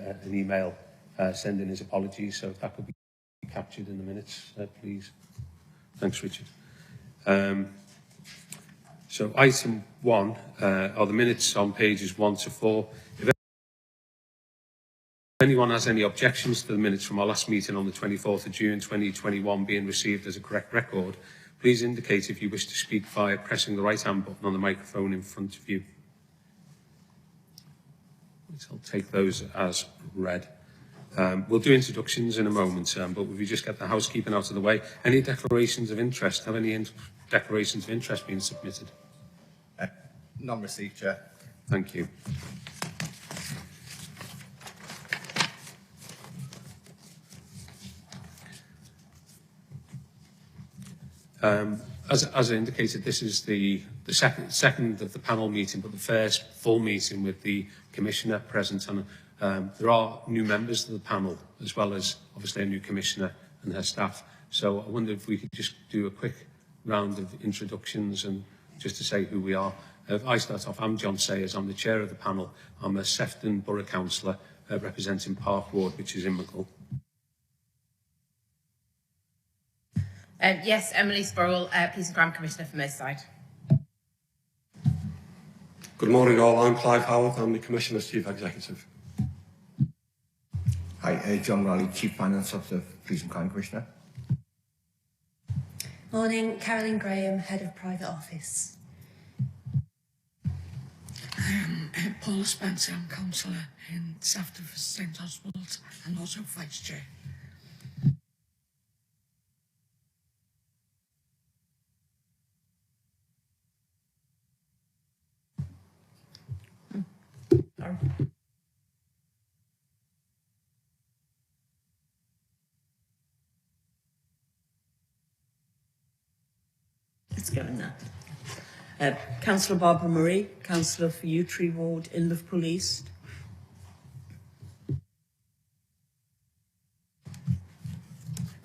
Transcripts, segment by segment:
an email sending his apologies, so if that could be captured in the minutes, please. Thanks, Richard. So item 1 are the minutes on pages 1 to 4. If anyone has any objections to the minutes from our last meeting on the 24th of June 2021 being received as a correct record, please indicate if you wish to speak via pressing the right-hand button on the microphone in front of you. I'll take those as read. We'll do introductions in a moment, but if we just get the housekeeping out of the way. Any declarations of interest? Have any declarations of interest been submitted? None received, Chair. Thank you. As I indicated, this is the second of the panel meeting, but the first full meeting with the Commissioner present. And there are new members of the panel, as well as obviously a new Commissioner and her staff. So I wonder if we could just do a quick round of introductions and just to say who we are. If I start off, I'm John Sayers, I'm the chair of the panel. I'm a Sefton Borough Councillor representing Park Ward, which is in Mickle. Yes, Emily Sporrell, Police and Crime Commissioner for Merseyside. Good morning all, I'm Clive Howard, I'm the Commissioner's Chief Executive. Hi, John Raleigh, Chief Finance Officer, Police and Crime Commissioner. Morning, Caroline Graham, Head of Private Office. Paula Spencer, I'm Councillor in Sefton for St Oswald and also Vice Chair. Let's go in there. Councillor Barbara Murray, Councillor for Yew Tree Ward in Liverpool East.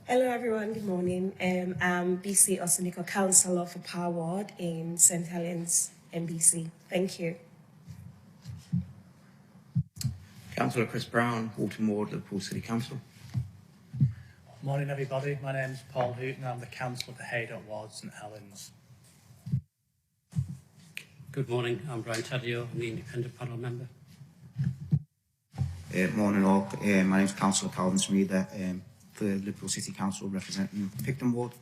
Hello everyone, good morning. I'm BC Osaniko, Councillor for Power Ward in St Helens, MBC. Thank you. Councillor Chris Brown, Walton Ward, Liverpool City Council. Morning everybody, my name is Paul Hoot and I'm the Councillor for Haydock Ward, St Helens. Good morning, I'm Brian Taddeo, I'm the Independent Panel Member. Morning all, my name is Councillor Calvin Smeeder for Liverpool City Council representing Picton Ward.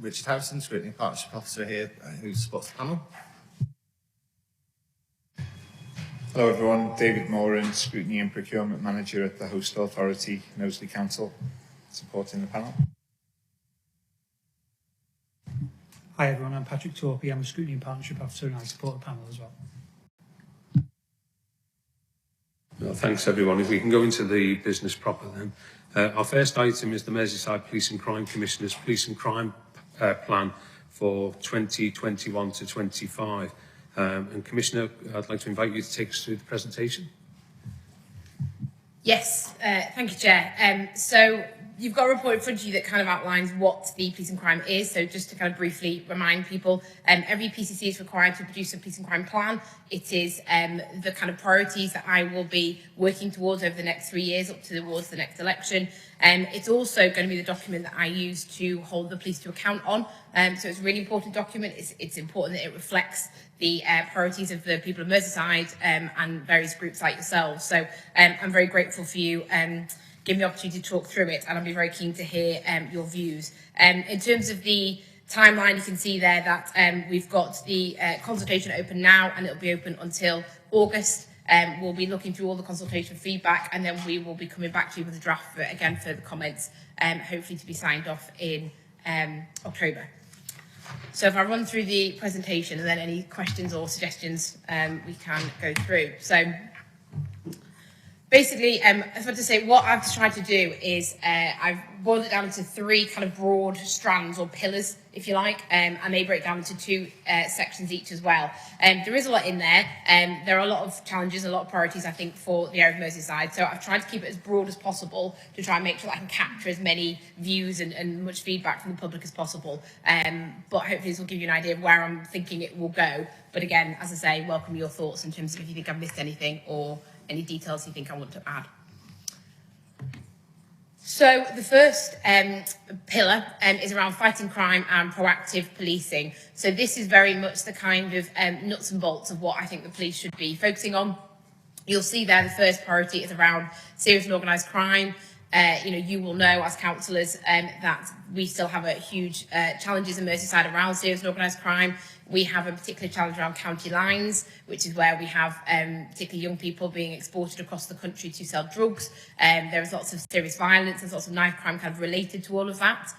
Richard Harrison, Scrutiny Partnership Officer here, who supports the panel. Hello everyone, David Moran, Scrutiny and Procurement Manager at the Host Authority, Knowsley Council, supporting the panel. Hi everyone, I'm Patrick Torpey, I'm a Scrutiny and Partnership Officer and I support the panel as well. Well, thanks everyone. If we can go into the business proper then. Our first item is the Merseyside Police and Crime Commissioner's Police and Crime Plan for 2021 to 25. And Commissioner, I'd like to invite you to take us through the presentation. Yes, thank you, Chair. So you've got a report in front of you that kind of outlines what the police and crime is. So just to kind of briefly remind people, every PCC is required to produce a police and crime plan. It is the kind of priorities that I will be working towards over the next 3 years up towards the next election. It's also going to be the document that I use to hold the police to account on. So it's a really important document. It's important that it reflects the priorities of the people of Merseyside and various groups like yourselves. So I'm very grateful for you giving me the opportunity to talk through it, and I'll be very keen to hear your views. In terms of the timeline, you can see there that we've got the consultation open now, and it'll be open until August. We'll be looking through all the consultation feedback, and then we will be coming back to you with a draft for, again, further comments, hopefully to be signed off in October. So if I run through the presentation and then any questions or suggestions we can go through. So Basically, I was about to say, what I've tried to do is I've boiled it down into 3 kind of broad strands or pillars, if you like, and they break down into 2 sections each as well. There is a lot in there. There are a lot of challenges, a lot of priorities, I think, for the area of Merseyside. So I've tried to keep it as broad as possible to try and make sure that I can capture as many views and much feedback from the public as possible. But hopefully this will give you an idea of where I'm thinking it will go. But again, as I say, welcome your thoughts in terms of if you think I've missed anything or any details you think I want to add. So the first pillar is around fighting crime and proactive policing. So this is very much the kind of nuts and bolts of what I think the police should be focusing on. You'll see there the first priority is around serious and organised crime. You will know as councillors that we still have a huge challenges in Merseyside around serious and organised crime. We have a particular challenge around county lines, which is where we have particularly young people being exported across the country to sell drugs. There is lots of serious violence, there's lots of knife crime kind of related to all of that.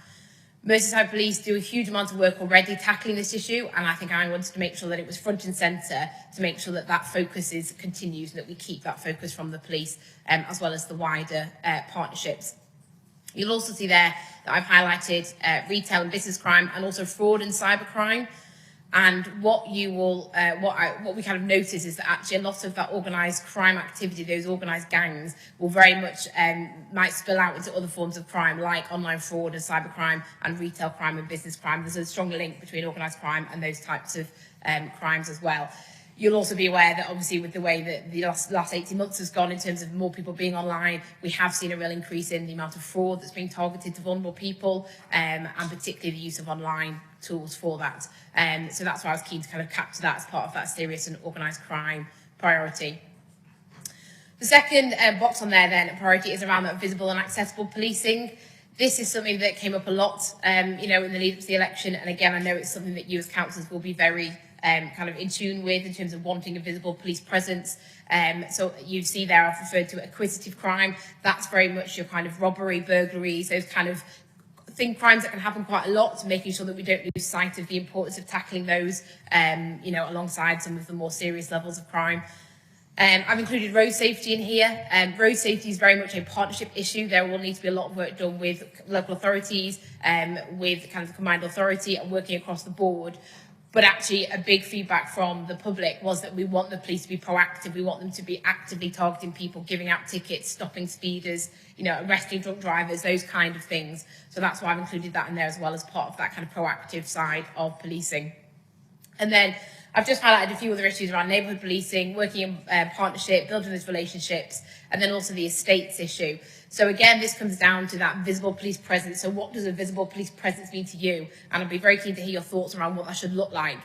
Merseyside Police do a huge amount of work already tackling this issue, and I think I wanted to make sure that it was front and centre to make sure that that focus continues and that we keep that focus from the police as well as the wider partnerships. You'll also see there that I've highlighted retail and business crime and also fraud and cyber crime. And what we kind of notice is that actually a lot of that organised crime activity, those organised gangs, will very much might spill out into other forms of crime like online fraud and cybercrime and retail crime and business crime. There's a strong link between organised crime and those types of crimes as well. You'll also be aware that obviously with the way that the last 18 months has gone in terms of more people being online, we have seen a real increase in the amount of fraud that's being targeted to vulnerable people and particularly the use of online tools for that. So that's why I was keen to kind of capture that as part of that serious and organised crime priority. The second box on there then, priority, is around that visible and accessible policing. This is something that came up a lot, in the lead up to the election. And again, I know it's something that you as councillors will be very kind of in tune with in terms of wanting a visible police presence. So you see there I've referred to acquisitive crime. That's very much your kind of robbery, burglaries, those kind of crimes that can happen quite a lot, making sure that we don't lose sight of the importance of tackling those, alongside some of the more serious levels of crime. I've included road safety in here. Road safety is very much a partnership issue. There will need to be a lot of work done with local authorities, with kind of the combined authority and working across the board. But actually a big feedback from the public was that we want the police to be proactive. We want them to be actively targeting people, giving out tickets, stopping speeders, arresting drunk drivers, those kind of things. So that's why I've included that in there as well as part of that kind of proactive side of policing. And then I've just highlighted a few other issues around neighbourhood policing, working in partnership, building those relationships, and then also the estates issue. So again, this comes down to that visible police presence. So what does a visible police presence mean to you? And I'd be very keen to hear your thoughts around what that should look like.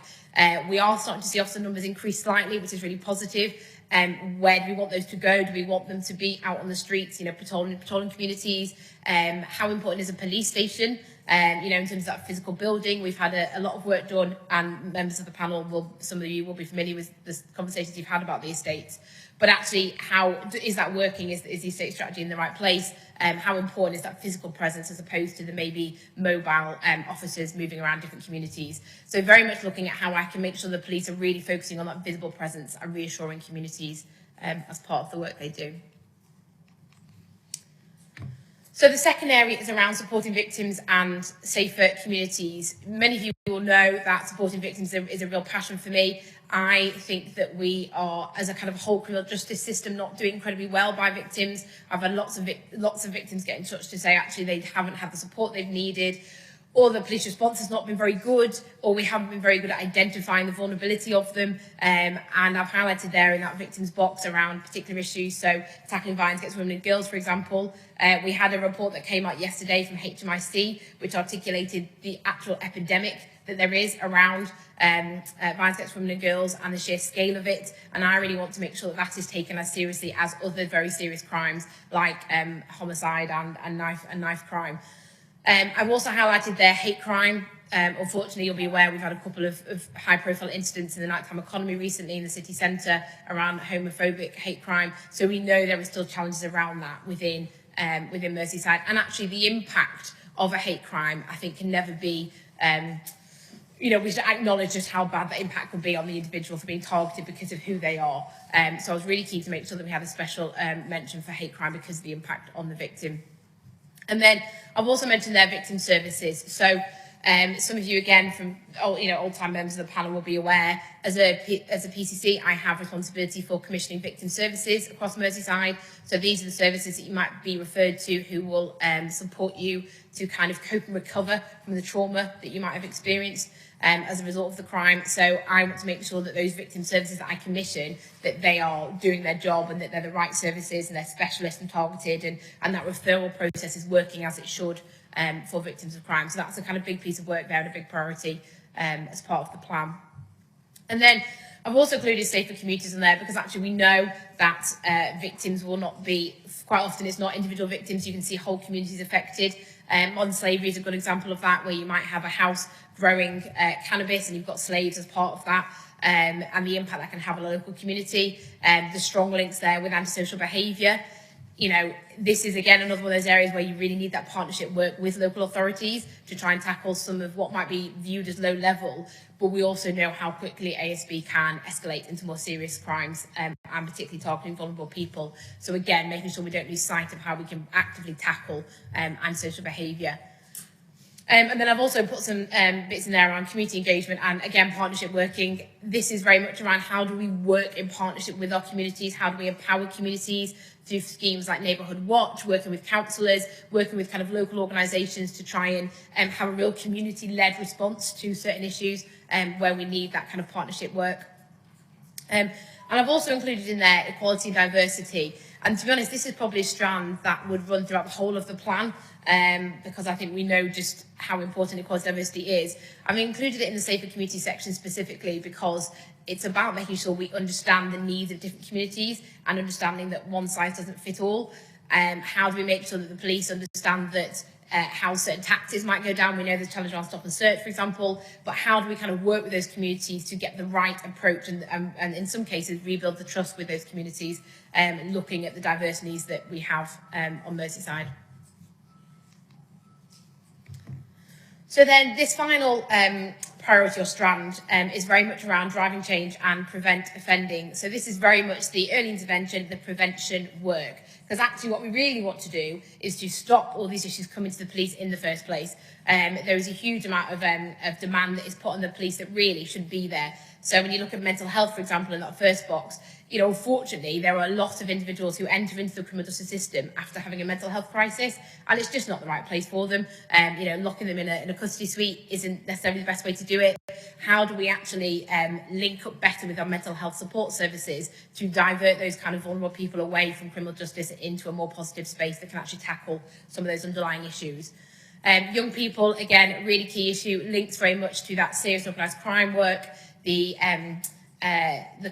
We are starting to see officer numbers increase slightly, which is really positive. Where do we want those to go? Do we want them to be out on the streets, patrolling communities? How important is a police station? In terms of that physical building, we've had a lot of work done, and members of the panel some of you will be familiar with the conversations you've had about the estates. But actually, how is that working? Is the estate strategy in the right place? How important is that physical presence as opposed to the maybe mobile officers moving around different communities? So very much looking at how I can make sure the police are really focusing on that visible presence and reassuring communities as part of the work they do. So the second area is around supporting victims and safer communities. Many of you will know that supporting victims is a real passion for me. I think that we are, as a kind of whole criminal justice system, not doing incredibly well by victims. I've had lots of victims get in touch to say actually they haven't had the support they've needed, or the police response has not been very good, or we haven't been very good at identifying the vulnerability of them. And I've highlighted there in that victims box around particular issues, so tackling violence against women and girls, for example. We had a report that came out yesterday from HMIC, which articulated the actual epidemic that there is around violence against women and girls and the sheer scale of it. And I really want to make sure that that is taken as seriously as other very serious crimes like homicide and knife crime. I've also highlighted there hate crime. Unfortunately, you'll be aware we've had a couple of high-profile incidents in the nighttime economy recently in the city centre around homophobic hate crime. So we know there are still challenges around that within Merseyside. And actually, the impact of a hate crime, I think, can never be you know, we should acknowledge just how bad the impact could be on the individual for being targeted because of who they are. So I was really keen to make sure that we had a special mention for hate crime because of the impact on the victim. And then I've also mentioned their victim services. So some of you, again, from old-time members of the panel will be aware, as a PCC, I have responsibility for commissioning victim services across Merseyside. So these are the services that you might be referred to who will support you to kind of cope and recover from the trauma that you might have experienced as a result of the crime. So I want to make sure that those victim services that I commission, that they are doing their job and that they're the right services and they're specialist and targeted, and that referral process is working as it should for victims of crime. So that's a kind of big piece of work there and a big priority as part of the plan. And then I've also included safer communities in there because actually we know that victims will not be, quite often it's not individual victims, you can see whole communities affected. Modern slavery is a good example of that, where you might have a house growing cannabis and you've got slaves as part of that, and the impact that can have on a local community, the strong links there with antisocial behaviour. You know, this is again another one of those areas where you really need that partnership work with local authorities to try and tackle some of what might be viewed as low level, but we also know how quickly ASB can escalate into more serious crimes and particularly targeting vulnerable people. So again, making sure we don't lose sight of how we can actively tackle antisocial behaviour. And then I've also put some bits in there around community engagement and, again, partnership working. This is very much around how do we work in partnership with our communities, how do we empower communities through schemes like Neighbourhood Watch, working with councillors, working with kind of local organisations to try and have a real community-led response to certain issues where we need that kind of partnership work. And I've also included in there equality and diversity. And to be honest, this is probably a strand that would run throughout the whole of the plan, because I think we know just how important equality and diversity is. I've included it in the safer community section specifically because it's about making sure we understand the needs of different communities and understanding that one size doesn't fit all. How do we make sure that the police understand that how certain tactics might go down? We know there's challenge around stop and search, for example, but how do we kind of work with those communities to get the right approach and in some cases rebuild the trust with those communities, looking at the diverse needs that we have on Merseyside. So then this final priority or strand is very much around driving change and prevent offending. So this is very much the early intervention, the prevention work. Because actually what we really want to do is to stop all these issues coming to the police in the first place. There is a huge amount of demand that is put on the police that really shouldn't be there. So when you look at mental health, for example, in that first box, you know, unfortunately, there are a lot of individuals who enter into the criminal justice system after having a mental health crisis, and it's just not the right place for them. You know, locking them in a custody suite isn't necessarily the best way to do it. How do we actually link up better with our mental health support services to divert those kind of vulnerable people away from criminal justice into a more positive space that can actually tackle some of those underlying issues? Young people, again, really key issue, links very much to that serious organised crime work, the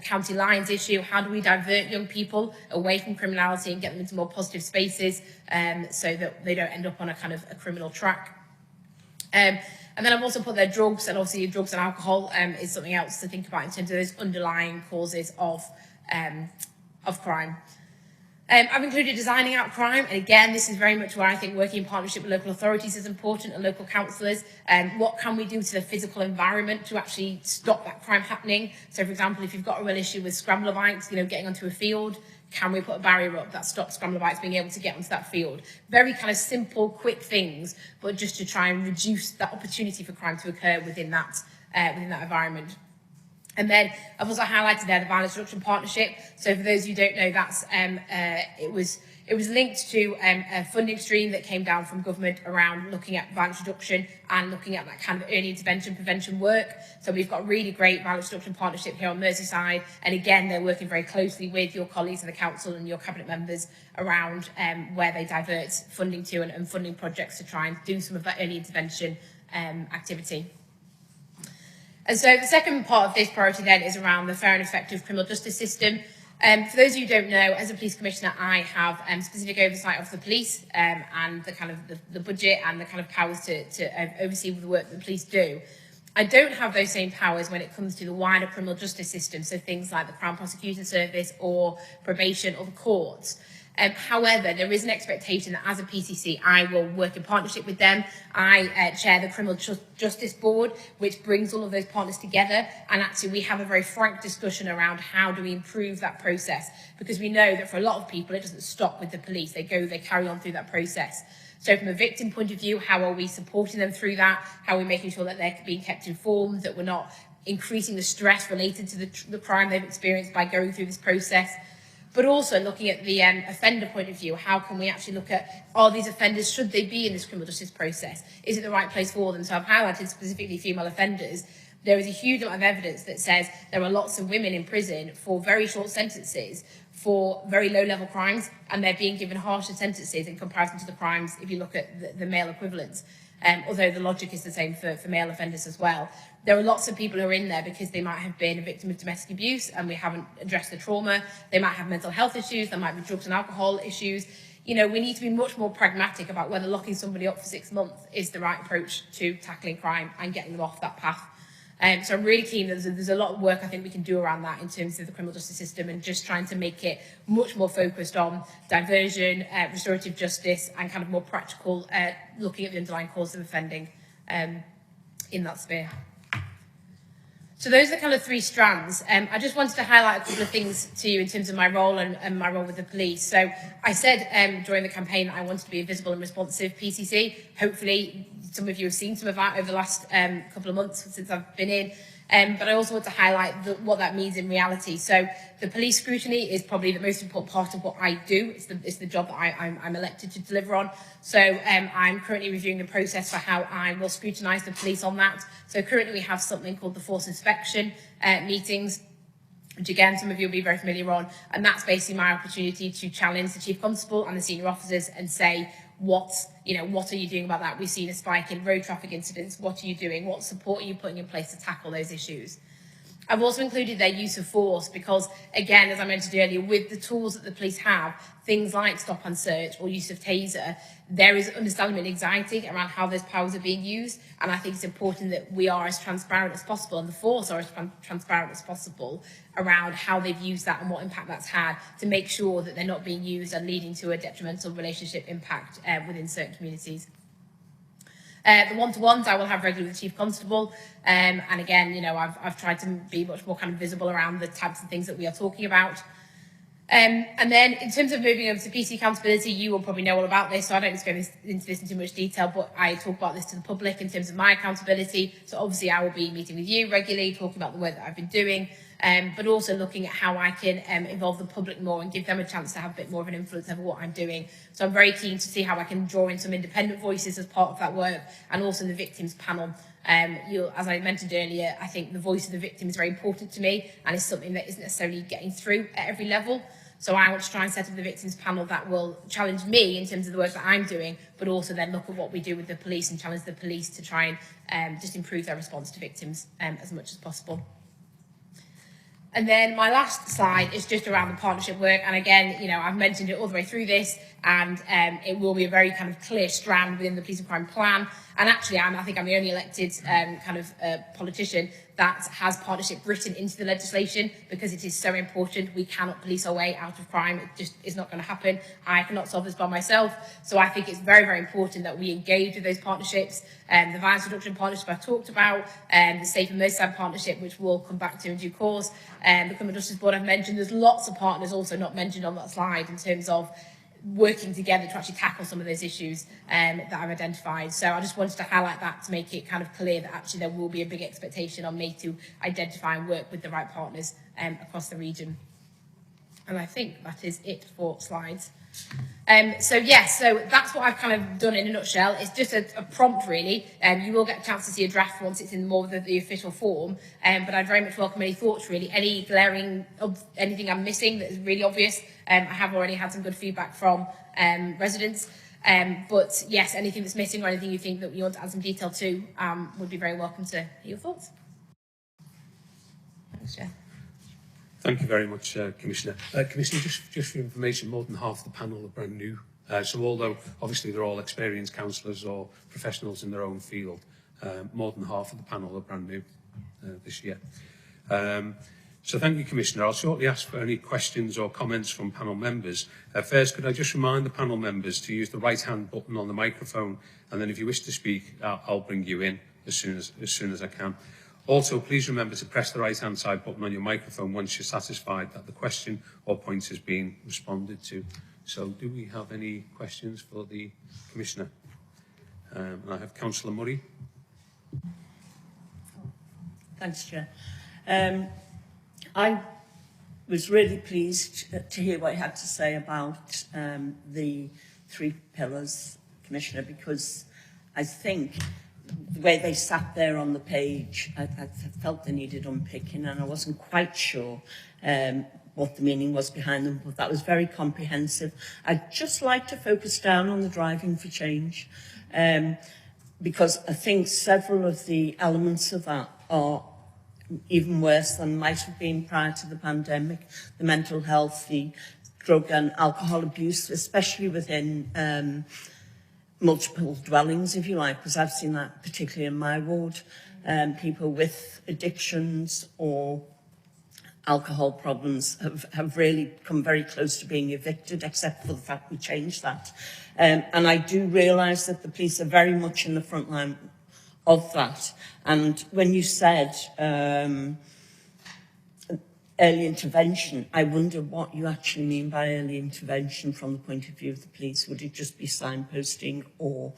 county lines issue. How do we divert young people away from criminality and get them into more positive spaces so that they don't end up on a kind of a criminal track? And then I've also put there drugs, and obviously drugs and alcohol is something else to think about in terms of those underlying causes of crime. I've included designing out crime, and again, this is very much where I think working in partnership with local authorities is important and local councillors. What can we do to the physical environment to actually stop that crime happening? So, for example, if you've got a real issue with scrambler bikes, you know, getting onto a field, can we put a barrier up that stops scrambler bikes being able to get onto that field? Very kind of simple, quick things, but just to try and reduce that opportunity for crime to occur within that environment. And then I've also highlighted there the Violence Reduction Partnership. So for those of you who don't know, that's it was linked to a funding stream that came down from government around looking at violence reduction and looking at that kind of early intervention prevention work. So we've got a really great Violence Reduction Partnership here on Merseyside. And again, they're working very closely with your colleagues in the council and your cabinet members around where they divert funding to and funding projects to try and do some of that early intervention activity. And so the second part of this priority then is around the fair and effective criminal justice system. For those of you who don't know, as a police commissioner, I have specific oversight of the police and the kind of the budget and the kind of powers to oversee the work that the police do. I don't have those same powers when it comes to the wider criminal justice system, so things like the Crown Prosecution Service or probation or the courts. However, there is an expectation that as a PCC, I will work in partnership with them. I chair the Criminal Justice Board, which brings all of those partners together. And actually, we have a very frank discussion around how do we improve that process, because we know that for a lot of people, it doesn't stop with the police. They carry on through that process. So from a victim point of view, how are we supporting them through that? How are we making sure that they're being kept informed, that we're not increasing the stress related to the crime they've experienced by going through this process? But also looking at the offender point of view, how can we actually look at, are these offenders, should they be in this criminal justice process? Is it the right place for them? So I've highlighted specifically female offenders. There is a huge amount of evidence that says there are lots of women in prison for very short sentences for very low-level crimes, and they're being given harsher sentences in comparison to the crimes if you look at the male equivalents. Although the logic is the same for male offenders as well. There are lots of people who are in there because they might have been a victim of domestic abuse and we haven't addressed the trauma. They might have mental health issues, there might be drugs and alcohol issues. You know, we need to be much more pragmatic about whether locking somebody up for 6 months is the right approach to tackling crime and getting them off that path. So I'm really keen that there's a lot of work I think we can do around that in terms of the criminal justice system and just trying to make it much more focused on diversion, restorative justice and kind of more practical looking at the underlying cause of offending in that sphere. So those are the kind of three strands. I just wanted to highlight a couple of things to you in terms of my role and my role with the police. So I said during the campaign that I wanted to be a visible and responsive PCC. Hopefully some of you have seen some of that over the last couple of months since I've been in. But I also want to highlight what that means in reality. So the police scrutiny is probably the most important part of what I do. It's the job that I'm elected to deliver on. So I'm currently reviewing the process for how I will scrutinise the police on that. So currently we have something called the force inspection meetings, which again, some of you will be very familiar on. And that's basically my opportunity to challenge the Chief Constable and the senior officers and say, what are you doing about that? We've seen a spike in road traffic incidents. What are you doing? What support are you putting in place to tackle those issues? I've also included their use of force because, again, as I mentioned earlier, with the tools that the police have, things like stop and search or use of taser, there is understanding and anxiety around how those powers are being used. And I think it's important that we are as transparent as possible and the force are as transparent as possible around how they've used that and what impact that's had to make sure that they're not being used and leading to a detrimental relationship impact within certain communities. The one-to-ones I will have regularly with the Chief Constable. And again, I've tried to be much more kind of visible around the types of things that we are talking about. And then in terms of moving over to PC accountability, you will probably know all about this, so I don't need to go into this in too much detail, but I talk about this to the public in terms of my accountability. So obviously I will be meeting with you regularly, talking about the work that I've been doing, but also looking at how I can involve the public more and give them a chance to have a bit more of an influence over what I'm doing. So I'm very keen to see how I can draw in some independent voices as part of that work and also the victims panel. As I mentioned earlier, I think the voice of the victim is very important to me and is something that isn't necessarily getting through at every level. So I want to try and set up the victims panel that will challenge me in terms of the work that I'm doing, but also then look at what we do with the police and challenge the police to try and just improve their response to victims as much as possible. And then my last slide is just around the partnership work. And again, I've mentioned it all the way through this, and it will be a very kind of clear strand within the police and crime plan. And actually, I think I'm the only elected politician that has partnership written into the legislation because it is so important. We cannot police our way out of crime. It just is not going to happen. I cannot solve this by myself. So I think it's very, very important that we engage with those partnerships. The violence reduction partnership I've talked about, the Safe and Merseyside partnership, which we'll come back to in due course. The Criminal Justice Board I've mentioned. There's lots of partners also not mentioned on that slide in terms of working together to actually tackle some of those issues that I've identified. So I just wanted to highlight that to make it kind of clear that actually there will be a big expectation on me to identify and work with the right partners across the region. And I think that is it for slides. So that's what I've kind of done in a nutshell. It's just a prompt really. You will get a chance to see a draft once it's in more of the official form. But I'd very much welcome any thoughts really, any glaring of anything I'm missing that is really obvious. I have already had some good feedback from residents. But yes, anything that's missing or anything you think that you want to add some detail to would be very welcome to hear your thoughts. Thanks, Chair. Thank you very much, Commissioner. Commissioner, just for information, more than half the panel are brand new. So although obviously they're all experienced counsellors or professionals in their own field, more than half of the panel are brand new this year. So thank you, Commissioner. I'll shortly ask for any questions or comments from panel members. First, could I just remind the panel members to use the right-hand button on the microphone, and then if you wish to speak, I'll bring you in as soon as I can. Also, please remember to press the right-hand side button on your microphone once you're satisfied that the question or point has been responded to. So do we have any questions for the Commissioner? I have Councillor Murray. Thanks, Chair. I was really pleased to hear what you had to say about the 3 pillars, Commissioner, because I think the way they sat there on the page, I felt they needed unpicking, and I wasn't quite sure what the meaning was behind them, but that was very comprehensive. I'd just like to focus down on the driving for change, because I think several of the elements of that are even worse than might have been prior to the pandemic. The mental health, the drug and alcohol abuse, especially within multiple dwellings, if you like, because I've seen that particularly in my ward. People with addictions or alcohol problems have really come very close to being evicted, except for the fact we changed that. And I do realise that the police are very much in the front line of that. And when you said early intervention, I wonder what you actually mean by early intervention from the point of view of the police. Would it just be signposting, or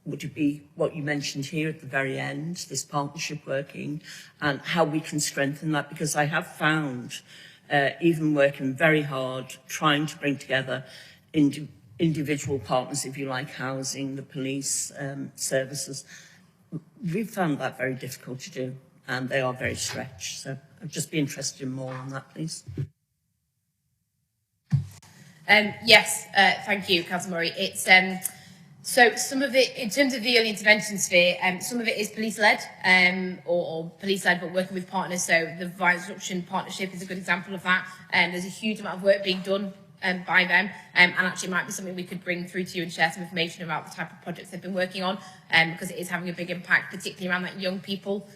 would it be what you mentioned here at the very end, this partnership working, and how we can strengthen that? Because I have found, even working very hard, trying to bring together individual partners, if you like, housing, the police, services, we've found that very difficult to do, and they are very stretched. So I'd just be interested in more on that, please. Yes, thank you, Councillor Murray. It's so some of it, in terms of the early intervention sphere, some of it is police-led or police-led, but working with partners. So the Violence Reduction Partnership is a good example of that. There's a huge amount of work being done by them, and actually it might be something we could bring through to you and share some information about the type of projects they've been working on, because it is having a big impact, particularly around that young people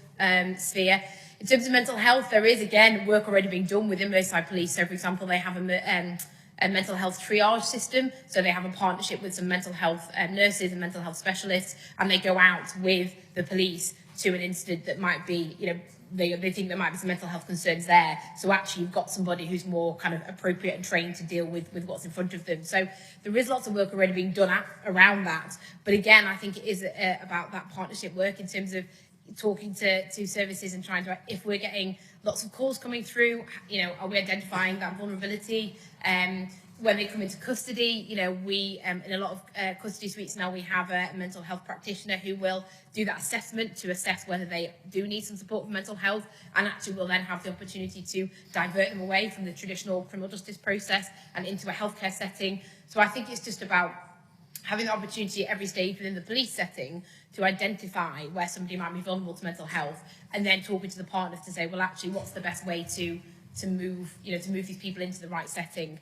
sphere. In terms of mental health, there is, again, work already being done within Merseyside Police. So, for example, they have a mental health triage system. So they have a partnership with some mental health nurses and mental health specialists, and they go out with the police to an incident that might be, you know, they think there might be some mental health concerns there. So actually you've got somebody who's more kind of appropriate and trained to deal with what's in front of them. So there is lots of work already being done around that. But again, I think it is about that partnership work in terms of talking to services and trying to, if we're getting lots of calls coming through, you know, are we identifying that vulnerability? When they come into custody, you know, we, in a lot of custody suites now, we have a mental health practitioner who will do that assessment to assess whether they do need some support for mental health, and actually will then have the opportunity to divert them away from the traditional criminal justice process and into a healthcare setting. So I think it's just about having the opportunity at every stage within the police setting to identify where somebody might be vulnerable to mental health, and then talking to the partners to say, well, actually, what's the best way to move these people into the right setting.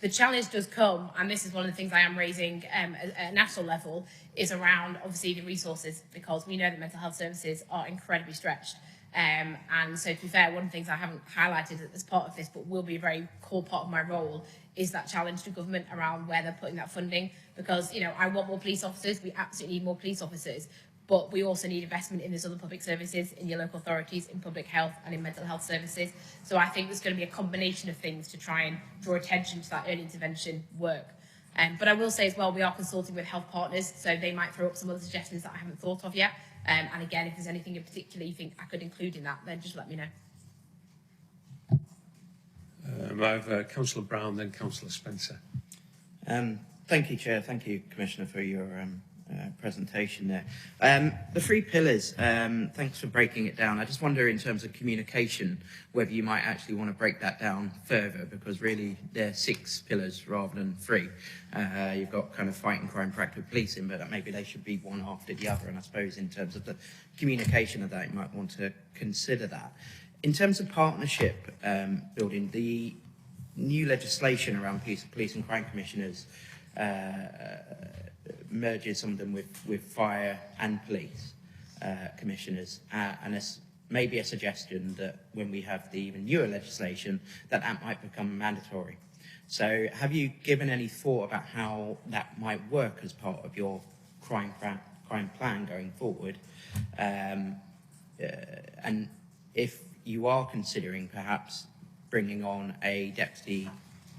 The challenge does come, and this is one of the things I am raising at a national level, is around, obviously, the resources, because we know that mental health services are incredibly stretched. And so, to be fair, one of the things I haven't highlighted as part of this, but will be a very core part of my role, is that challenge to government around where they're putting that funding. Because, you know, I want more police officers, we absolutely need more police officers, but we also need investment in those other public services, in your local authorities, in public health and in mental health services. So I think there's going to be a combination of things to try and draw attention to that early intervention work. But I will say as well, we are consulting with health partners, so they might throw up some other suggestions that I haven't thought of yet. And again, if there's anything in particular you think I could include in that, then just let me know. I have Councillor Brown, then Councillor Spencer. Thank you, Chair. Thank you, Commissioner, for your presentation there. The 3 pillars, thanks for breaking it down. I just wonder, in terms of communication, whether you might actually want to break that down further, because really there are 6 pillars rather than 3. You've got kind of fighting crime, proactive policing, but maybe they should be one after the other. And I suppose in terms of the communication of that, you might want to consider that. In terms of partnership building, the new legislation around police and crime commissioners merges some of them with fire and police commissioners, and maybe a suggestion that when we have the even newer legislation, that might become mandatory. So have you given any thought about how that might work as part of your crime plan going forward? And if you are considering perhaps bringing on a deputy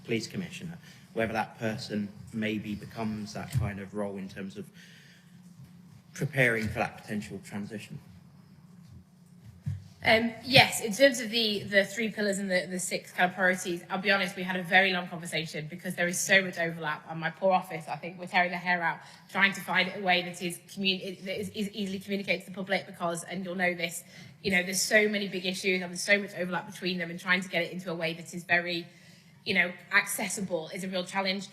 police commissioner, whether that person maybe becomes that kind of role in terms of preparing for that potential transition? Yes, in terms of the 3 pillars and the 6 kind of priorities, I'll be honest, we had a very long conversation because there is so much overlap. And my poor office, I think we're tearing their hair out trying to find a way that is easily communicated to the public because, and you'll know this, you know, there's so many big issues and there's so much overlap between them, and trying to get it into a way that is very, you know, accessible is a real challenge.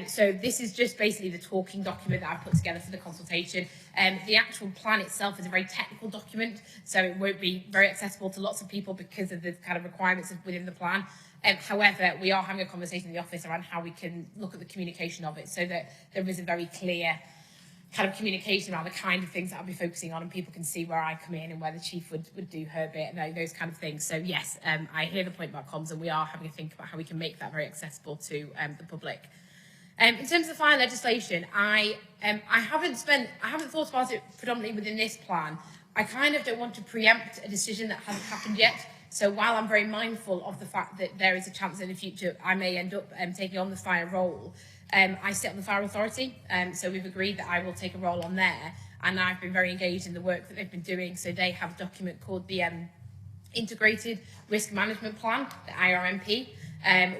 So this is just basically the talking document that I've put together for the consultation. The actual plan itself is a very technical document, so it won't be very accessible to lots of people because of the kind of requirements within the plan. However, we are having a conversation in the office around how we can look at the communication of it so that there is a very clear kind of communication around the kind of things that I'll be focusing on, and people can see where I come in and where the chief would do her bit and those kind of things. So yes, I hear the point about comms, and we are having a think about how we can make that very accessible to the public. In terms of the fire legislation, I haven't thought about it predominantly within this plan. I kind of don't want to preempt a decision that hasn't happened yet. So while I'm very mindful of the fact that there is a chance in the future I may end up taking on the fire role, I sit on the Fire Authority, so we've agreed that I will take a role on there, and I've been very engaged in the work that they've been doing. So they have a document called the Integrated Risk Management Plan, the IRMP,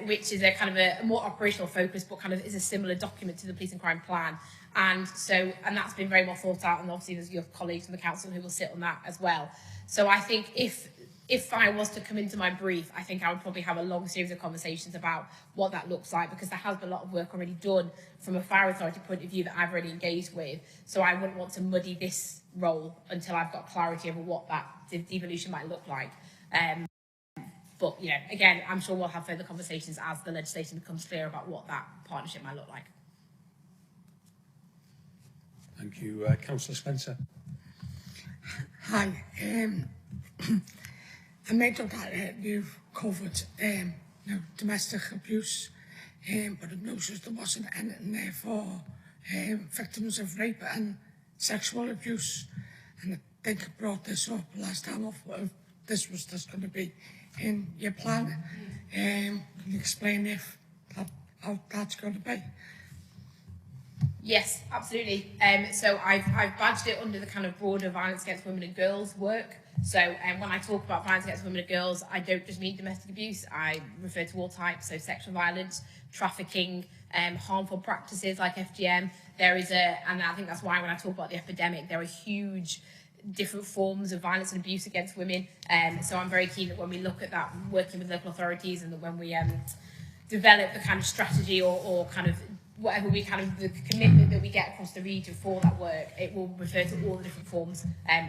which is a kind of a more operational focus, but kind of is a similar document to the Police and Crime Plan. And that's been very well thought out, and obviously there's your colleagues from the council who will sit on that as well. So I think if I was to come into my brief, I think I would probably have a long series of conversations about what that looks like, because there has been a lot of work already done from a fire authority point of view that I've already engaged with. So I wouldn't want to muddy this role until I've got clarity over what that devolution might look like. But, you know, again, I'm sure we'll have further conversations as the legislation becomes clear about what that partnership might look like. Thank you. Councillor Spencer. Hi. I made up that you've covered domestic abuse, but I noticed there wasn't anything there for victims of rape and sexual abuse. And I think I brought this up last time off, if this was just going to be in your plan. Can you explain how that's going to be? Yes, absolutely. So I've badged it under the kind of broader violence against women and girls work. So when I talk about violence against women and girls, I don't just mean domestic abuse. I refer to all types, so sexual violence, trafficking, harmful practices like FGM. And I think that's why when I talk about the epidemic, there are huge different forms of violence and abuse against women. So I'm very keen that when we look at that, working with local authorities, and that when we develop the kind of strategy or kind of whatever we kind of, the commitment that we get across the region for that work, it will refer to all the different forms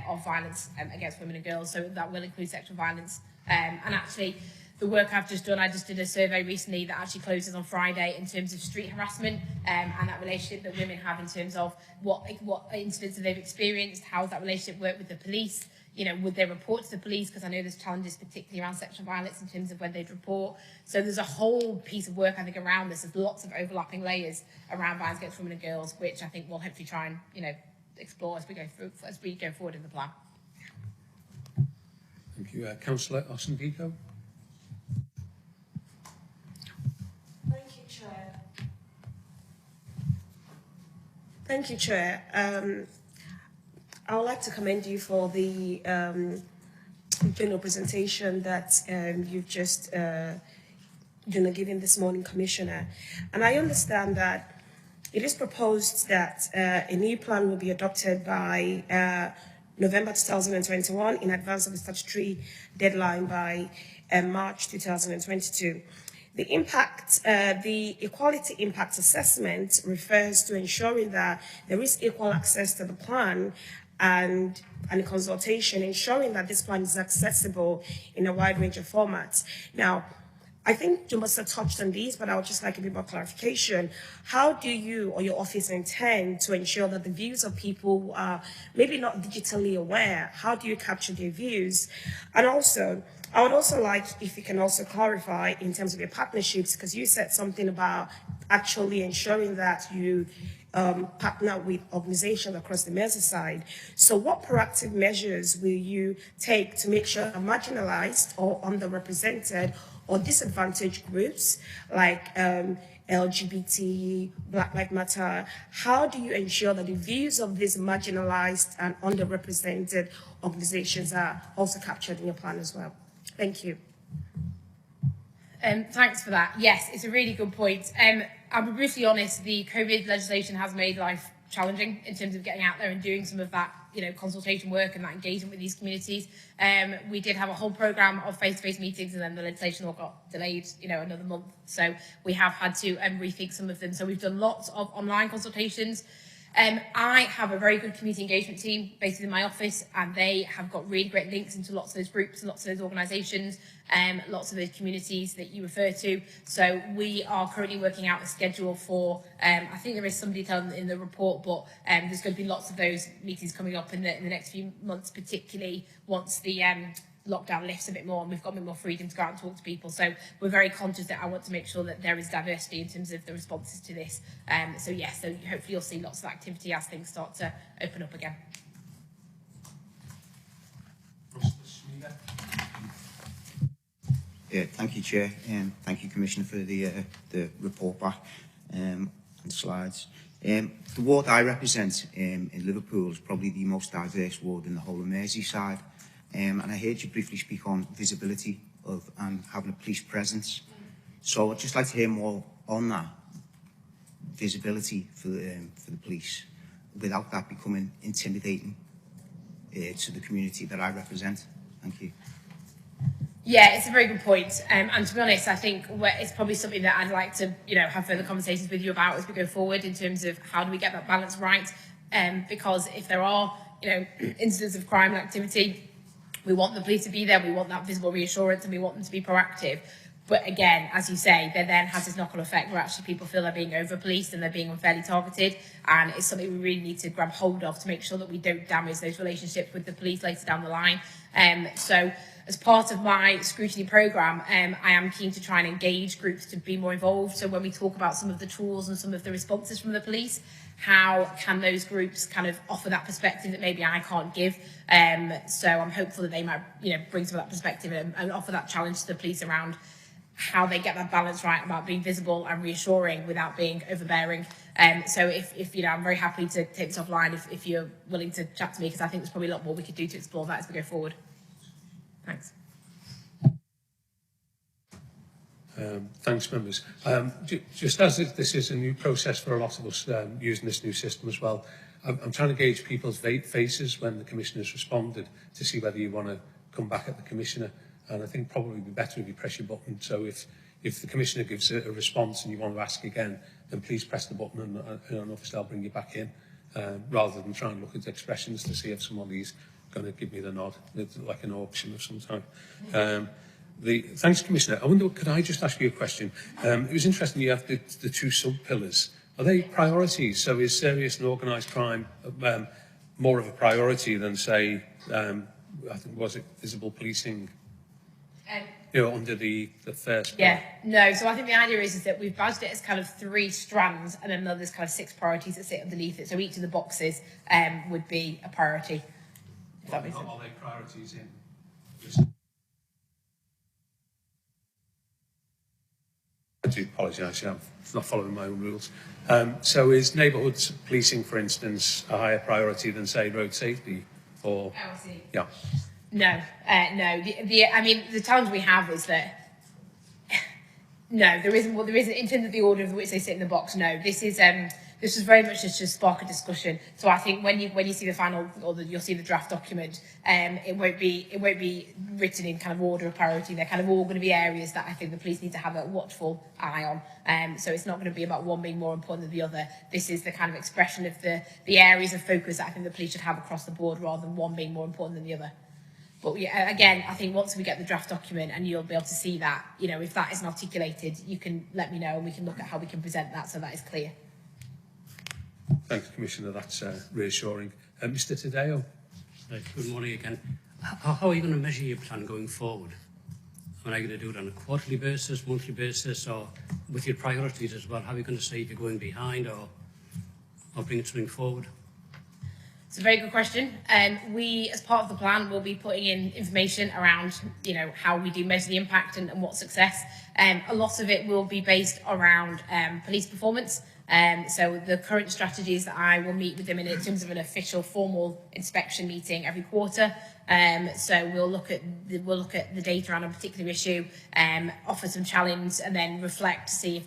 of violence against women and girls. So that will include sexual violence. And actually, the work I've just done, I just did a survey recently that actually closes on Friday in terms of street harassment and that relationship that women have in terms of what incidents they've experienced, how does that relationship work with the police, you know, would they report to the police? Because I know there's challenges particularly around sexual violence in terms of when they'd report. So there's a whole piece of work, I think, around this. There's lots of overlapping layers around violence against women and girls, which I think we'll hopefully try and, you know, explore as we go forward in the plan. Thank you. Councillor Ossendico. Thank you, Chair. Thank you, Chair. I would like to commend you for the general presentation that you've just given this morning, Commissioner. And I understand that it is proposed that a new plan will be adopted by November 2021 in advance of the statutory deadline by March 2022. The impact, the equality impact assessment refers to ensuring that there is equal access to the plan and a consultation, ensuring that this plan is accessible in a wide range of formats. Now, I think you must have touched on these, but I would just like a bit more clarification. How do you or your office intend to ensure that the views of people who are maybe not digitally aware, how do you capture their views? And also, I would also like if you can also clarify in terms of your partnerships, because you said something about actually ensuring that you partner with organizations across the Merseyside. So what proactive measures will you take to make sure that marginalized or underrepresented or disadvantaged groups like LGBT, Black Lives Matter, how do you ensure that the views of these marginalized and underrepresented organizations are also captured in your plan as well? Thank you. Thanks for that. Yes, it's a really good point. I'll be briefly honest, the COVID legislation has made life challenging in terms of getting out there and doing some of that, consultation work and that engagement with these communities. We did have a whole programme of face-to-face meetings, and then the legislation all got delayed, another month. So we have had to rethink some of them. So we've done lots of online consultations. I have a very good community engagement team based in my office, and they have got really great links into lots of those groups and lots of those organisations, lots of those communities that you refer to. So we are currently working out a schedule for, I think there is some detail in the report, but there's going to be lots of those meetings coming up in the next few months, particularly once the lockdown lifts a bit more and we've got a bit more freedom to go out and talk to people. So we're very conscious that I want to make sure that there is diversity in terms of the responses to this. So yes, so hopefully you'll see lots of activity as things start to open up again. Yeah, thank you, Chair, and thank you, Commissioner, for the report back and slides. The ward I represent in Liverpool is probably the most diverse ward in the whole of Merseyside. And I heard you briefly speak on visibility of having a police presence. So I'd just like to hear more on that visibility for the police, without that becoming intimidating to the community that I represent. Thank you. Yeah, it's a very good point. And to be honest, I think it's probably something that I'd like to, have further conversations with you about as we go forward in terms of how do we get that balance right. Because if there are, incidents of crime and activity, we want the police to be there, we want that visible reassurance, and we want them to be proactive. But again, as you say, there then has this knock-on effect where actually people feel they're being over-policed and they're being unfairly targeted, and it's something we really need to grab hold of to make sure that we don't damage those relationships with the police later down the line. So as part of my scrutiny programme, I am keen to try and engage groups to be more involved. So when we talk about some of the tools and some of the responses from the police, how can those groups kind of offer that perspective that maybe I can't give? So I'm hopeful that they might, bring some of that perspective and offer that challenge to the police around how they get that balance right about being visible and reassuring without being overbearing. So if I'm very happy to take this offline if you're willing to chat to me, because I think there's probably a lot more we could do to explore that as we go forward. Thanks. Thanks, members. Just as this is a new process for a lot of us using this new system as well, I'm trying to gauge people's faces when the Commissioner's responded to see whether you want to come back at the Commissioner. And I think probably would be better if you press your button. So if the Commissioner gives a response and you want to ask again, then please press the button and obviously I'll bring you back in, rather than try and look at expressions to see if somebody's going to give me the nod. It's like an auction of some type. Thanks, Commissioner. I wonder, could I just ask you a question? It was interesting you have the two sub-pillars. Are they priorities? So is serious and organised crime more of a priority than, say, I think, was it visible policing? Under the first part? Yeah, no. So I think the idea is that we've badged it as kind of 3 strands, and then there's kind of 6 priorities that sit underneath it. So each of the boxes would be a priority. If that makes sense. Are they priorities in? I do apologise, I'm not following my own rules. So is neighbourhood policing, for instance, a higher priority than, say, road safety? Or, I see. Yeah. No, no. I mean, the challenge we have is that no, there isn't. Well, there isn't in terms of the order of which they sit in the box. No, this is very much just to spark a discussion. So I think when you see the final, you'll see the draft document, it won't be written in kind of order of priority. They're kind of all going to be areas that I think the police need to have a watchful eye on. So it's not going to be about one being more important than the other. This is the kind of expression of the areas of focus that I think the police should have across the board, rather than one being more important than the other. But yeah, again, I think once we get the draft document and you'll be able to see that, you know, if that isn't articulated, you can let me know and we can look at how we can present that so that is clear. Thanks, Commissioner. That's reassuring. Mr. Tadeo. Good morning again. How are you going to measure your plan going forward? Are you going to do it on a quarterly basis, monthly basis, or with your priorities as well? How are you going to say if you're going behind or bring something forward? It's a very good question. We, as part of the plan, will be putting in information around, you know, how we do measure the impact and what success. A lot of it will be based around police performance. So the current strategies that I will meet with them in terms of an official formal inspection meeting every quarter. So we'll look at the data on a particular issue, offer some challenge, and then reflect to see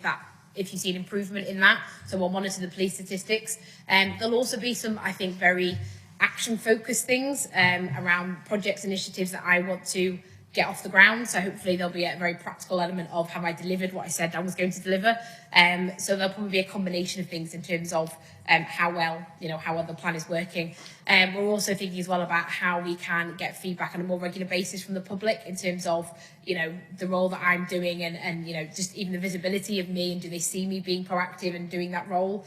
if you see an improvement in that. So we'll monitor the police statistics. There'll also be some, I think, very action-focused things around projects, initiatives that I want to get off the ground. So hopefully there'll be a very practical element of have I delivered what I said I was going to deliver. So there'll probably be a combination of things in terms of how well the plan is working. We're also thinking as well about how we can get feedback on a more regular basis from the public in terms of, you know, the role that I'm doing and you know, just even the visibility of me, and do they see me being proactive and doing that role?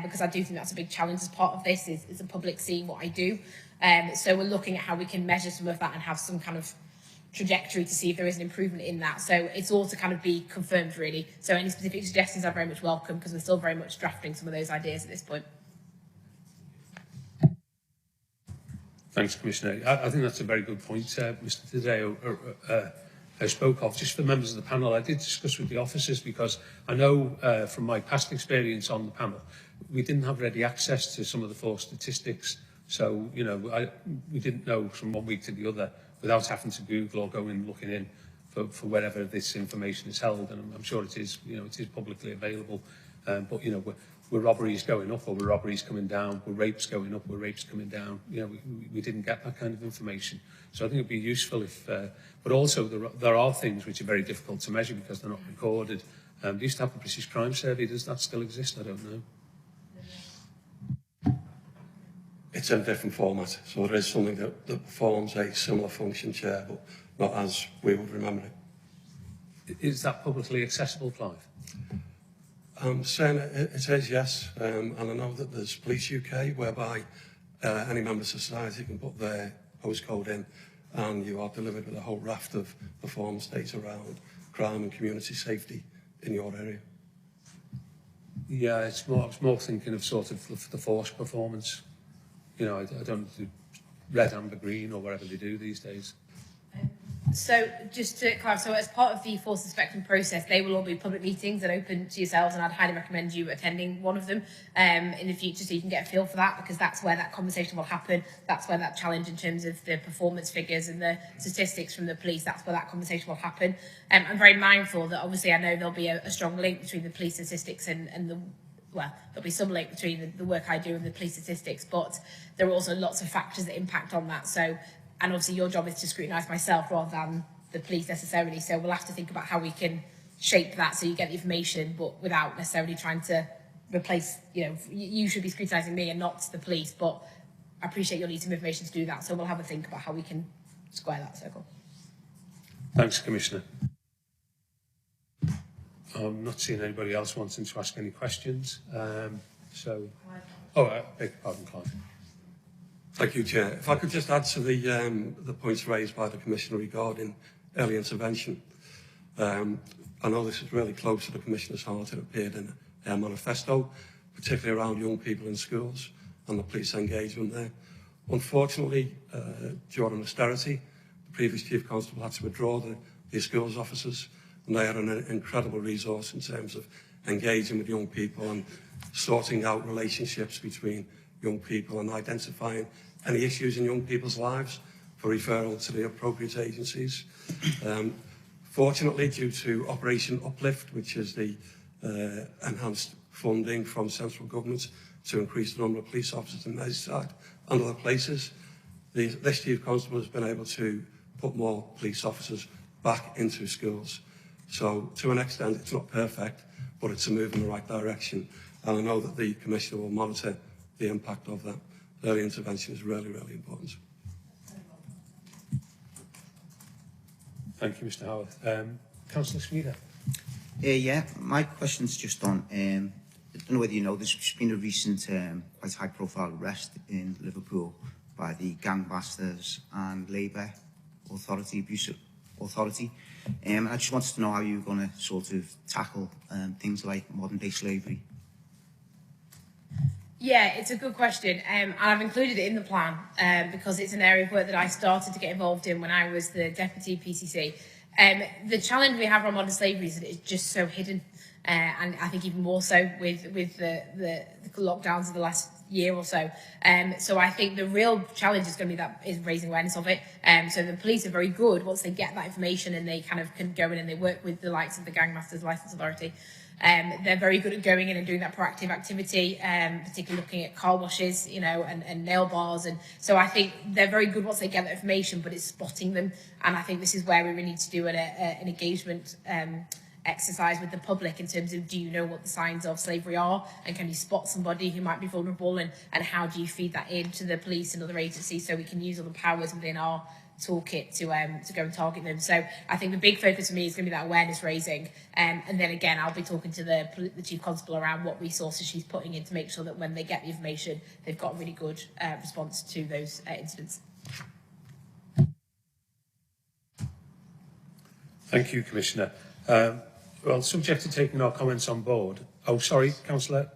Because I do think that's a big challenge as part of this is the public seeing what I do. So we're looking at how we can measure some of that and have some kind of trajectory to see if there is an improvement in that. So it's all to kind of be confirmed, really. So any specific suggestions are very much welcome because we're still very much drafting some of those ideas at this point. Thanks, Commissioner. I think that's a very good point, Mr. Tadeo spoke of. Just for members of the panel, I did discuss with the officers because I know from my past experience on the panel, we didn't have ready access to some of the force statistics. So, you know, we didn't know from one week to the other without having to Google or go in looking in for wherever this information is held. And I'm sure it is, you know, it is publicly available. But, you know, were robberies going up or were robberies coming down? Were rapes going up? Were rapes coming down? You know, we didn't get that kind of information. So I think it'd be useful if, but also there are things which are very difficult to measure because they're not recorded. They used to have a British Crime Survey. Does that still exist? I don't know. It's in a different format, so there is something that performs a similar function, Chair, but not as we would remember it. Is that publicly accessible, Clive? I'm saying it is, yes, and I know that there's Police UK, whereby any member of society can put their postcode in, and you are delivered with a whole raft of performance data around crime and community safety in your area. Yeah, I was more thinking of sort of the force performance. You know, I don't do red, amber, green or whatever they do these days. So just to clarify, so as part of the force inspection process, they will all be public meetings and open to yourselves, and I'd highly recommend you attending one of them in the future so you can get a feel for that, because that's where that conversation will happen. That's where that challenge in terms of the performance figures and the statistics from the police, that's where that conversation will happen. I'm very mindful that obviously I know there'll be a strong link between the police statistics and the well, there'll be some link between the work I do and the police statistics, but there are also lots of factors that impact on that. So, and obviously your job is to scrutinise myself rather than the police necessarily. So we'll have to think about how we can shape that so you get the information, but without necessarily trying to replace, you know, you should be scrutinising me and not the police, but I appreciate you'll need some information to do that. So we'll have a think about how we can square that circle. Thanks, Commissioner. I'm not seeing anybody else wanting to ask any questions. Beg your pardon, Clive. Thank you, Chair. If I could just add to the points raised by the Commissioner regarding early intervention. I know this is really close to the Commissioner's heart. It appeared in our manifesto, particularly around young people in schools and the police engagement there. Unfortunately, during austerity, the previous Chief Constable had to withdraw the schools officers, and they are an incredible resource in terms of engaging with young people and sorting out relationships between young people and identifying any issues in young people's lives for referral to the appropriate agencies. Fortunately, due to Operation Uplift, which is the enhanced funding from central government to increase the number of police officers in Merseyside and other places, this Chief Constable has been able to put more police officers back into schools. So, to an extent, it's not perfect, but it's a move in the right direction. And I know that the Commissioner will monitor the impact of that. Early intervention is really, really important. Thank you, Mr Howard. Councillor Smeeder. Yeah, my question's just on, I don't know whether you know, there's been a recent quite high-profile arrest in Liverpool by the gangbusters and Labour Authority, Abuse Authority. And I just wanted to know how you're going to sort of tackle things like modern-day slavery. Yeah, it's a good question, and I've included it in the plan because it's an area of work that I started to get involved in when I was the deputy PCC. The challenge we have around modern slavery is that it's just so hidden, and I think even more so with the lockdowns of the last year or so. So I think the real challenge is going to be is raising awareness of it. So the police are very good once they get that information and they kind of can go in and they work with the likes of the Gangmasters Licence Authority. They're very good at going in and doing that proactive activity, particularly looking at car washes, you know, and nail bars. And so I think they're very good once they get that information, but it's spotting them. And I think this is where we really need to do an engagement exercise with the public in terms of, do you know what the signs of slavery are, and can you spot somebody who might be vulnerable, and how do you feed that into the police and other agencies so we can use all the powers within our toolkit to go and target them. So I think the big focus for me is going to be that awareness raising, and then again I'll be talking to the Chief Constable around what resources she's putting in to make sure that when they get the information they've got a really good response to those incidents. Thank you, Commissioner. Well, subject to taking our comments on board. Oh, sorry, Councillor.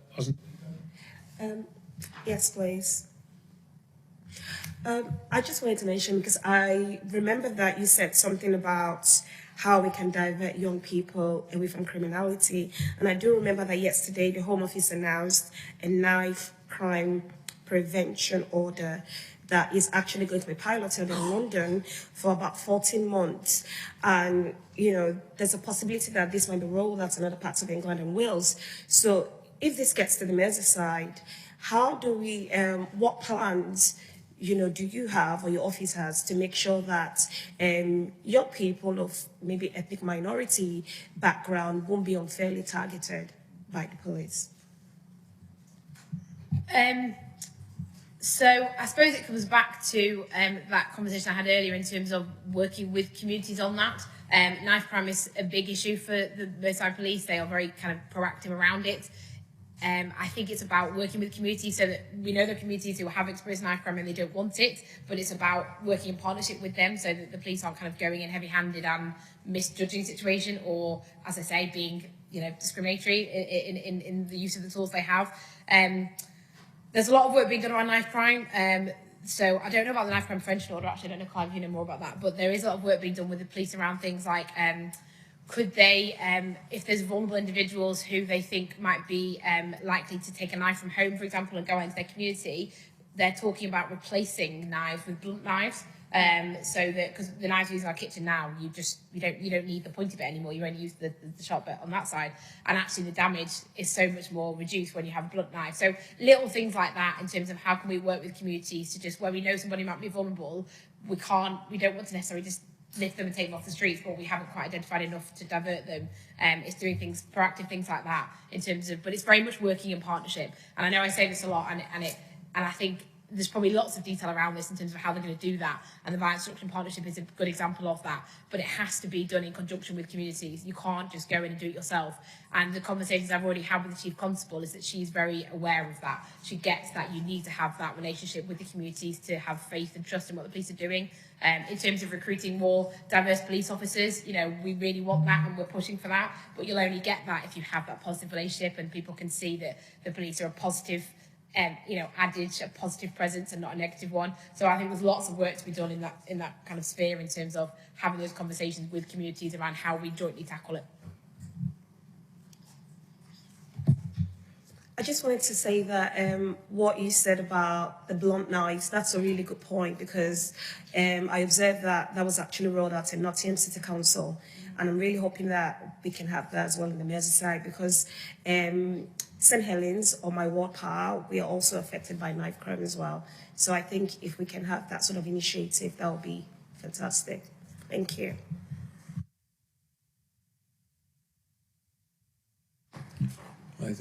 Yes, please. I just wanted to mention, because I remember that you said something about how we can divert young people away from criminality. And I do remember that yesterday the Home Office announced a knife crime prevention order that is actually going to be piloted in London for about 14 months. And, you know, there's a possibility that this might be rolled out in other parts of England and Wales. So if this gets to the Merseyside, how do we, what plans, you know, do you have, or your office has, to make sure that young people of maybe ethnic minority background won't be unfairly targeted by the police? So I suppose it comes back to that conversation I had earlier in terms of working with communities on that. Knife crime is a big issue for the Merseyside Police. They are very kind of proactive around it. I think it's about working with communities, so that we know the communities who have experienced knife crime and they don't want it, but it's about working in partnership with them so that the police aren't kind of going in heavy-handed and misjudging the situation, or, as I say, being, you know, discriminatory in the use of the tools they have. There's a lot of work being done around knife crime. So I don't know about the knife crime prevention order, actually. I don't know, Clive, if you know more about that. But there is a lot of work being done with the police around things like, could they, if there's vulnerable individuals who they think might be likely to take a knife from home, for example, and go into their community, they're talking about replacing knives with blunt knives. So that, because the knives we use in our kitchen now, you don't need the pointy bit anymore. You only use the sharp bit on that side, and actually the damage is so much more reduced when you have a blunt knife. So little things like that in terms of how can we work with communities to just, where we know somebody might be vulnerable, we don't want to necessarily just lift them and take them off the streets, but we haven't quite identified enough to divert them. It's doing things, proactive things like that in terms of, but it's very much working in partnership. And I know I say this a lot, and I think there's probably lots of detail around this in terms of how they're going to do that, and the Violence Reduction Partnership is a good example of that, but it has to be done in conjunction with communities. You can't just go in and do it yourself. And the conversations I've already had with the Chief Constable is that she's very aware of that. She gets that you need to have that relationship with the communities to have faith and trust in what the police are doing. In terms of recruiting more diverse police officers, you know, we really want that and we're pushing for that, but you'll only get that if you have that positive relationship and people can see that the police are a positive adage, a positive presence and not a negative one. So I think there's lots of work to be done in that kind of sphere in terms of having those conversations with communities around how we jointly tackle it. I just wanted to say that what you said about the blunt knives, that's a really good point, because I observed that was actually rolled out in Nottingham City Council, and I'm really hoping that we can have that as well in the Merseyside, because St Helens, or my ward power, we are also affected by knife crime as well. So I think if we can have that sort of initiative, that would be fantastic. Thank you. Right,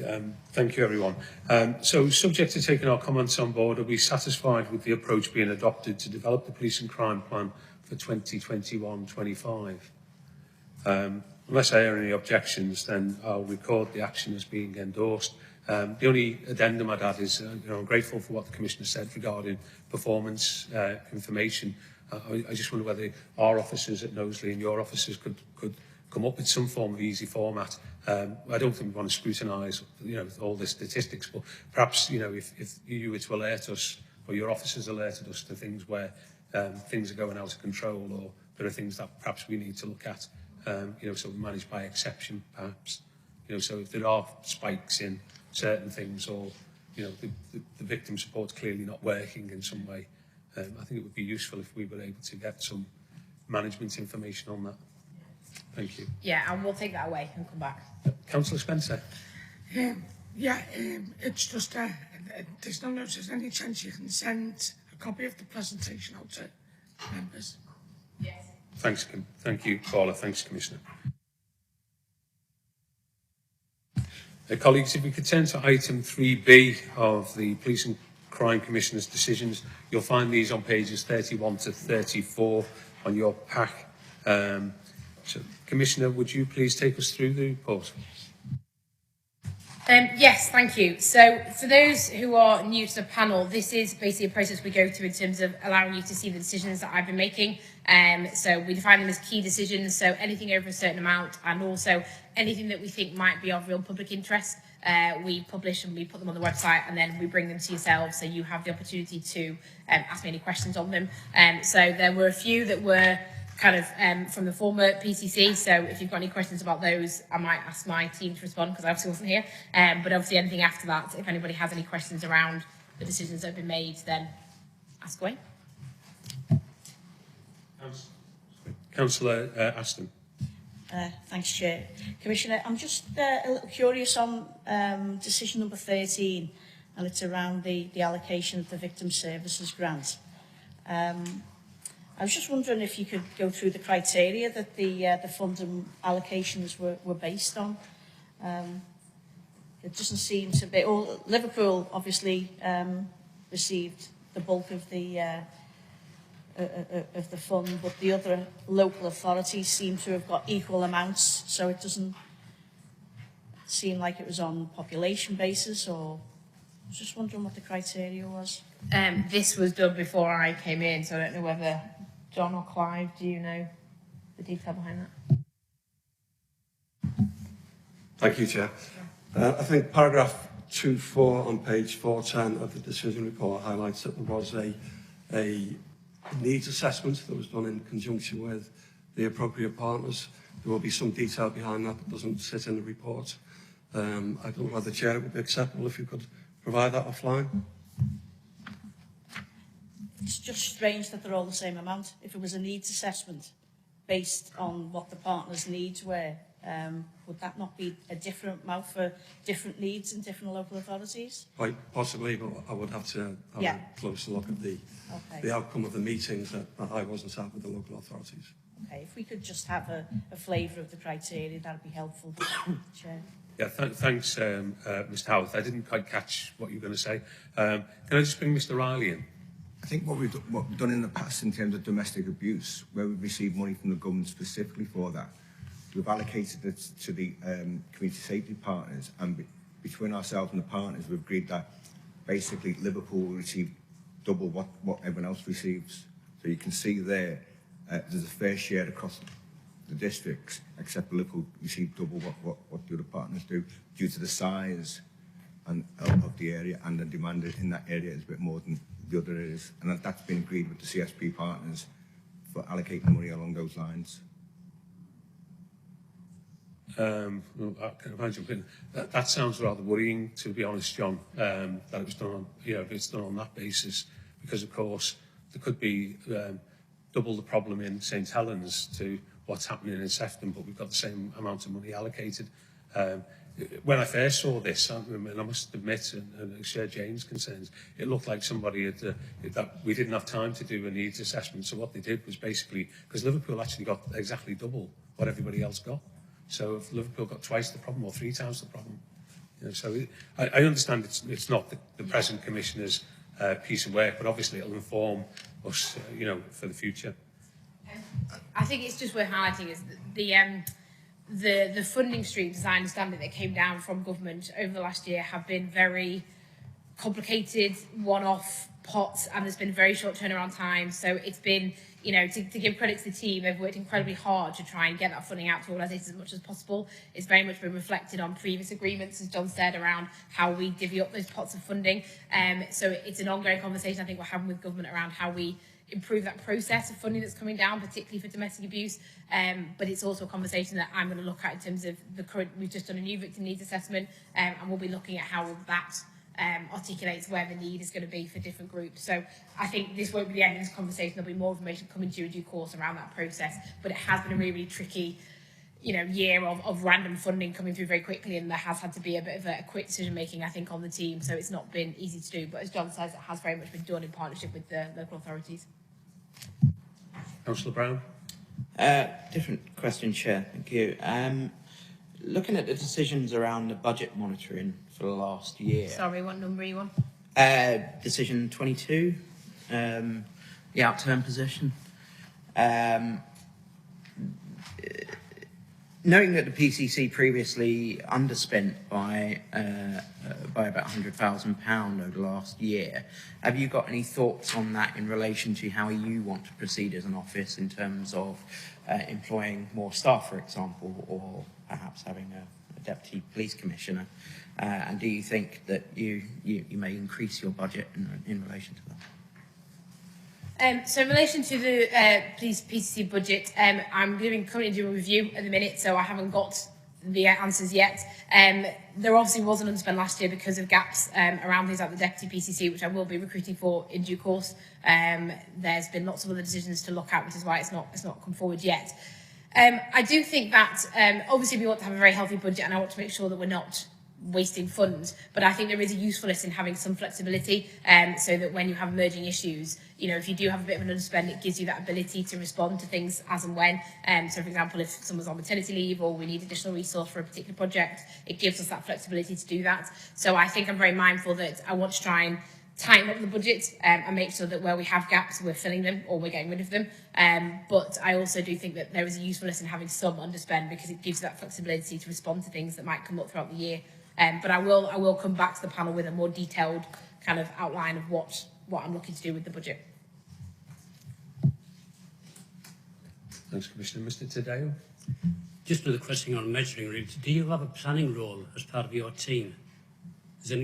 thank you, everyone. So, subject to taking our comments on board, are we satisfied with the approach being adopted to develop the police and crime plan for 2021-25. Unless I hear any objections, then I'll record the action as being endorsed. The only addendum I'd add is, I'm grateful for what the Commissioner said regarding performance information. I just wonder whether our officers at Knowsley and your officers could come up with some form of easy format. I don't think we want to scrutinise, all the statistics, but perhaps, if you were to alert us, or your officers alerted us to things where things are going out of control, or there are things that perhaps we need to look at, so managed by exception, perhaps. So if there are spikes in certain things, or the victim support's clearly not working in some way, I think it would be useful if we were able to get some management information on that. Thank you. Yeah, and we'll take that away and come back. Councillor Spencer. It's just there's no notice. Any chance you can send a copy of the presentation out to members? Yes. Thanks, Kim. Thank you, Paula. Thanks, Commissioner. Colleagues, if we could turn to item 3B of the Police and Crime Commissioner's decisions, you'll find these on pages 31 to 34 on your pack. So, Commissioner, would you please take us through the report? Yes, thank you. So for those who are new to the panel, this is basically a process we go through in terms of allowing you to see the decisions that I've been making. So we define them as key decisions, so anything over a certain amount, and also anything that we think might be of real public interest. We publish and we put them on the website, and then we bring them to yourselves, so you have the opportunity to ask me any questions on them. So there were a few that were kind of from the former PCC, so if you've got any questions about those, I might ask my team to respond, because I obviously wasn't here. But obviously anything after that, if anybody has any questions around the decisions that have been made, then ask away. Councillor Aston. Thanks, Chair. Commissioner, I'm just a little curious on decision number 13, and it's around the allocation of the Victim Services Grant. I was just wondering if you could go through the criteria that the funding allocations were based on. It doesn't seem to be... Well, Liverpool obviously received the bulk of the fund, but the other local authorities seem to have got equal amounts, so it doesn't seem like it was on population basis, or... I was just wondering what the criteria was. This was done before I came in, so I don't know whether John or Clive, do you know the detail behind that? Thank you, Chair. I think paragraph 2.4 on page 410 of the decision report highlights that there was a needs assessment that was done in conjunction with the appropriate partners. There will be some detail behind that doesn't sit in the report. I don't know whether, Chair, it would be acceptable if you could provide that offline. It's just strange that they're all the same amount. If it was a needs assessment based on what the partners' needs were, would that not be a different amount for different needs in different local authorities? Quite possibly, but I would have to have a closer look at the outcome of the meetings that I wasn't at with the local authorities. Okay, if we could just have a flavour of the criteria, that would be helpful, Chair. Yeah, thanks, Mr. Howarth. I didn't quite catch what you were going to say. Can I just bring Mr. Riley in? I think what we've done in the past in terms of domestic abuse, where we've received money from the government specifically for that, we've allocated it to the community safety partners, and between ourselves and the partners, we've agreed that basically Liverpool will receive double what everyone else receives. So you can see there, there's a fair share across the districts, except Liverpool receive double what the other partners do, due to the size and of the area, and the demand in that area is a bit more than the other areas, and that's been agreed with the CSP partners for allocating money along those lines. I can imagine that sounds rather worrying, to be honest, John. That it was done on, if it's done on that basis, because of course there could be double the problem in St Helens to what's happening in Sefton, but we've got the same amount of money allocated. When I first saw this, I must admit, and share Jane's concerns, it looked like somebody had, that we didn't have time to do a needs assessment. So what they did was basically, because Liverpool actually got exactly double what everybody else got. So if Liverpool got twice the problem or 3 times the problem, so I understand it's not the present Commissioner's piece of work, but obviously it'll inform us, for the future. I think it's just worth highlighting is the funding streams, as I understand it, that came down from government over the last year have been very complicated, one-off pots, and there's been very short turnaround time. So it's been, you know, to give credit to the team, they've worked incredibly hard to try and get that funding out to organisations as much as possible. It's very much been reflected on previous agreements, as John said, around how we divvy up those pots of funding. So it's an ongoing conversation I think we're having with government around how we improve that process of funding that's coming down, particularly for domestic abuse. But it's also a conversation that I'm going to look at in terms of the current, we've just done a new victim needs assessment, and we'll be looking at how that articulates where the need is going to be for different groups. So I think this won't be the end of this conversation. There'll be more information coming to you in due course around that process. But it has been a really, really tricky, you know, year of random funding coming through very quickly, and there has had to be a bit of a quick decision making, I think, on the team. So it's not been easy to do. But as John says, it has very much been done in partnership with the local authorities. Councillor Brown. Different question, Chair. Thank you. Looking at the decisions around the budget monitoring for the last year. Sorry, what number are you on? Decision 22, the outturn position. Knowing that the PCC previously underspent by about £100,000 over the last year, have you got any thoughts on that in relation to how you want to proceed as an office in terms of employing more staff, for example, or perhaps having a deputy police commissioner? And do you think that you may increase your budget in relation to that? So in relation to the police PCC budget, I'm currently doing a review at the minute, so I haven't got the answers yet. There obviously was an underspend last year because of gaps around things like the deputy PCC, which I will be recruiting for in due course. There's been lots of other decisions to look at, which is why it's not come forward yet. I do think that obviously we want to have a very healthy budget, and I want to make sure that we're not wasting funds, but I think there is a usefulness in having some flexibility, so that when you have emerging issues, you know, if you do have a bit of an underspend, it gives you that ability to respond to things as and when. So for example, if someone's on maternity leave or we need additional resource for a particular project, it gives us that flexibility to do that. So I think I'm very mindful that I want to try and tighten up the budget and make sure that where we have gaps, we're filling them or we're getting rid of them. But I also do think that there is a usefulness in having some underspend, because it gives you that flexibility to respond to things that might come up throughout the year. But I will come back to the panel with a more detailed kind of outline of what I'm looking to do with the budget. Thanks, Commissioner. Mr. Tadeo. Just another question on measuring really. Do you have a planning role as part of your team? Have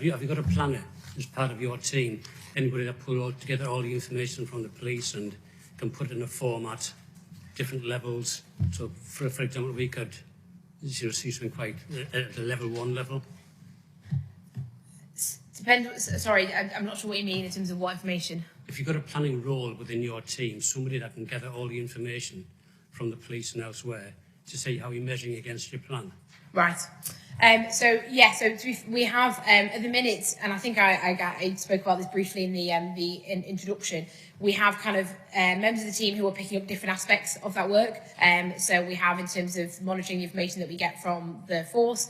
you got a planner as part of your team? Anybody that put together all the information from the police and can put it in a format, different levels? So, for example, we could see something quite at the level 1 level. Sorry, I'm not sure what you mean in terms of what information. If you've got a planning role within your team, somebody that can gather all the information from the police and elsewhere to see how you're measuring against your plan. Right. So we have at the minute, and I think I spoke about this briefly in the introduction. We have kind of members of the team who are picking up different aspects of that work. So we have, in terms of monitoring the information that we get from the force,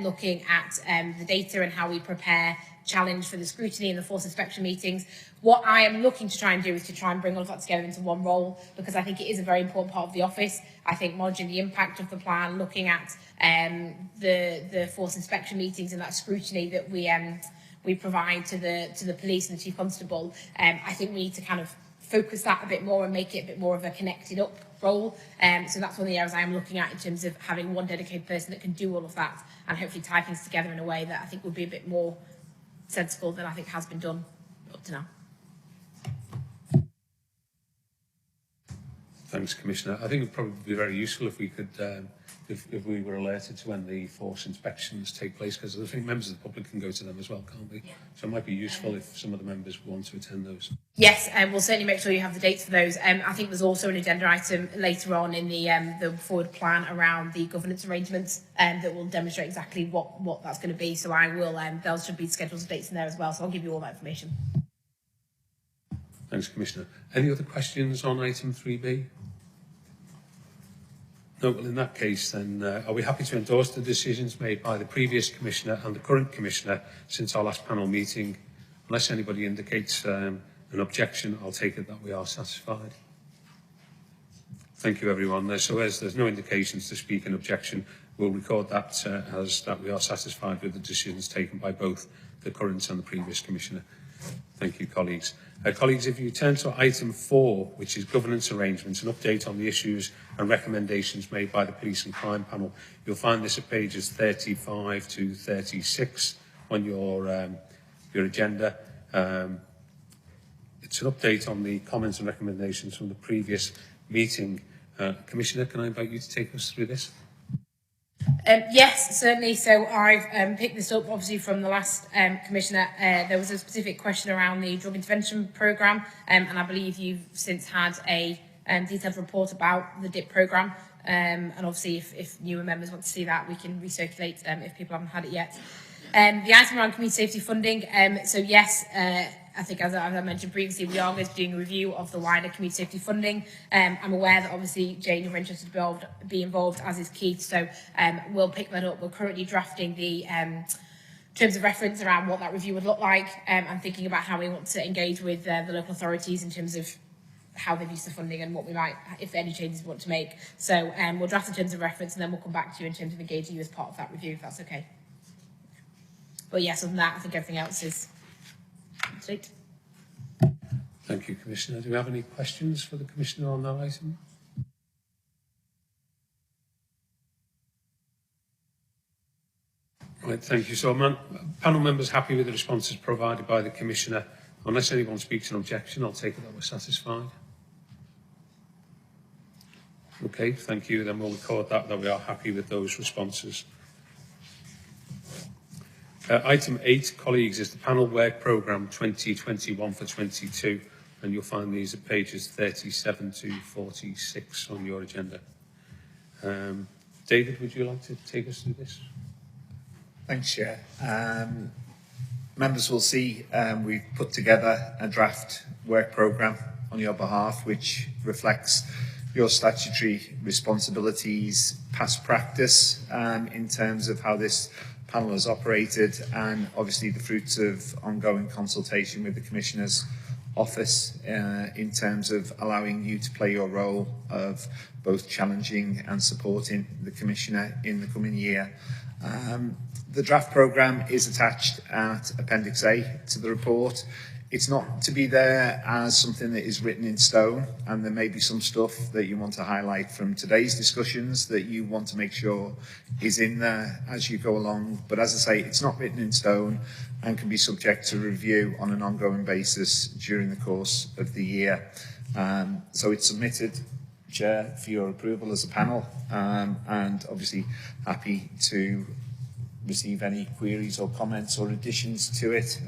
looking at the data and how we prepare challenge for the scrutiny and the force inspection meetings. What I am looking to try and do is to try and bring all of that together into one role, because I think it is a very important part of the office. I think monitoring the impact of the plan, looking at the force inspection meetings and that scrutiny that we provide to the police and the chief constable. I think we need to kind of focus that a bit more and make it a bit more of a connected up role. So that's one of the areas I am looking at in terms of having one dedicated person that can do all of that and hopefully tie things together in a way that I think would be a bit more sensible than I think has been done up to now. Thanks, Commissioner. I think it would probably be very useful if we could, if we were alerted to when the force inspections take place, because I think members of the public can go to them as well, can't we? Yeah. So it might be useful if some of the members want to attend those. Yes, and we'll certainly make sure you have the dates for those. I think there's also an agenda item later on in the forward plan around the governance arrangements that will demonstrate exactly what that's going to be. So I will, there should be scheduled dates in there as well. So I'll give you all that information. Thanks, Commissioner. Any other questions on item 3B? No, well, in that case, then, are we happy to endorse the decisions made by the previous Commissioner and the current Commissioner since our last panel meeting? Unless anybody indicates an objection, I'll take it that we are satisfied. Thank you, everyone. So as there's no indications to speak in objection, we'll record that as that we are satisfied with the decisions taken by both the current and the previous Commissioner. Thank you, colleagues. Colleagues, if you turn to item 4, which is governance arrangements, an update on the issues and recommendations made by the Police and Crime Panel, you'll find this at pages 35 to 36 on your agenda. It's an update on the comments and recommendations from the previous meeting. Commissioner, can I invite you to take us through this? Yes, certainly. So I've picked this up obviously from the last Commissioner. There was a specific question around the drug intervention programme, and I believe you've since had a detailed report about the DIP programme. And obviously if newer members want to see that, we can recirculate if people haven't had it yet. The item around community safety funding, so yes, I think as I mentioned previously, we are going to be doing a review of the wider community safety funding. I'm aware that obviously, Jane, you're interested to be involved, as is Keith, so we'll pick that up. We're currently drafting the terms of reference around what that review would look like, and thinking about how we want to engage with the local authorities in terms of how they've used the funding and what we might, if any changes we want to make. So we'll draft the terms of reference and then we'll come back to you in terms of engaging you as part of that review, if that's okay. But yes, other than that, I think everything else is complete. Thank you, Commissioner. Do we have any questions for the Commissioner on that item? Right, thank you. So, panel members happy with the responses provided by the Commissioner? Unless anyone speaks in objection, I'll take it that we're satisfied. Okay, thank you. Then we'll record that we are happy with those responses. Item 8, colleagues, is the panel work programme 2021 for 22, and you'll find these at pages 37 to 46 on your agenda. David, would you like to take us through this? Thanks, Chair. Members will see we've put together a draft work programme on your behalf, which reflects your statutory responsibilities, past practice in terms of how this panel has operated, and obviously the fruits of ongoing consultation with the Commissioner's office in terms of allowing you to play your role of both challenging and supporting the Commissioner in the coming year. The draft programme is attached at Appendix A to the report. It's not to be there as something that is written in stone, and there may be some stuff that you want to highlight from today's discussions that you want to make sure is in there as you go along. But as I say, it's not written in stone and can be subject to review on an ongoing basis during the course of the year. So it's submitted, Chair, for your approval as a panel, and obviously happy to receive any queries or comments or additions to it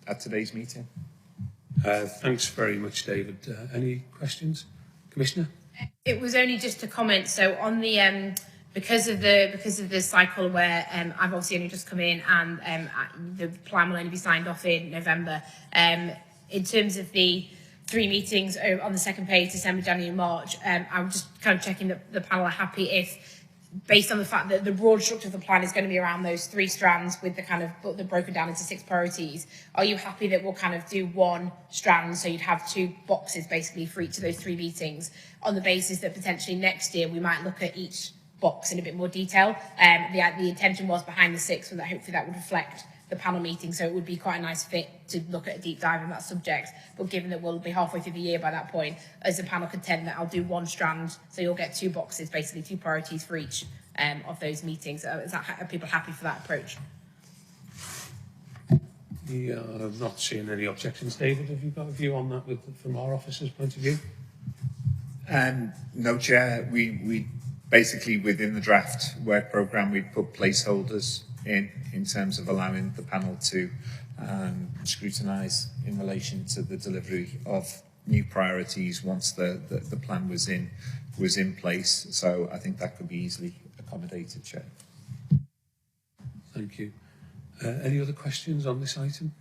at today's meeting. Thanks very much, David. Any questions? Commissioner? It was only just a comment. So on the because of the cycle where I've obviously only just come in and the plan will only be signed off in November. In terms of the 3 meetings on the second page, December, January, March, I'm just kind of checking that the panel are happy if, based on the fact that the broad structure of the plan is going to be around those 3 strands with the kind of the broken down into 6 priorities, are you happy that we'll kind of do 1 strand, so you'd have 2 boxes basically for each of those 3 meetings, on the basis that potentially next year we might look at each box in a bit more detail? The intention was behind the 6, so that hopefully that would reflect the panel meeting, so it would be quite a nice fit to look at a deep dive in that subject. But given that we'll be halfway through the year by that point, as a panel contend that I'll do 1 strand, so you'll get 2 boxes, basically 2 priorities for each of those meetings. Are people happy for that approach? Yeah, I'm not seeing any objections. David, have you got a view on that from our officer's point of view? No, Chair. We basically, within the draft work programme, we put placeholders in terms of allowing the panel to scrutinise in relation to the delivery of new priorities once the plan was in place. So I think that could be easily accommodated, Chair. Thank you. Any other questions on this item?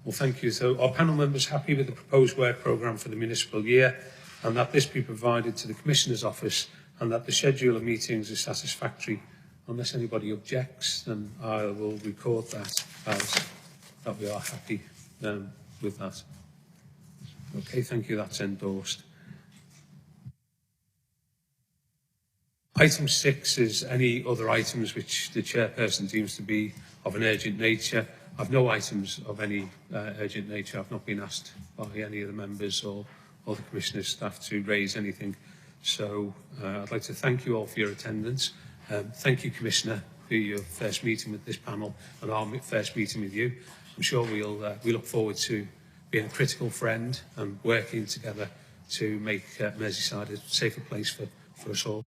Well, thank you. So are panel members happy with the proposed work programme for the municipal year, and that this be provided to the Commissioner's office, and that the schedule of meetings is satisfactory? Unless anybody objects, then I will record that as that we are happy with that. Okay, thank you. That's endorsed. Item 6 is any other items which the chairperson deems to be of an urgent nature. I've no items of any urgent nature. I've not been asked by any of the members or the Commissioner's staff to raise anything. So I'd like to thank you all for your attendance. Thank you, Commissioner, for your first meeting with this panel and our first meeting with you. I'm sure we look forward to being a critical friend and working together to make Merseyside a safer place for us all.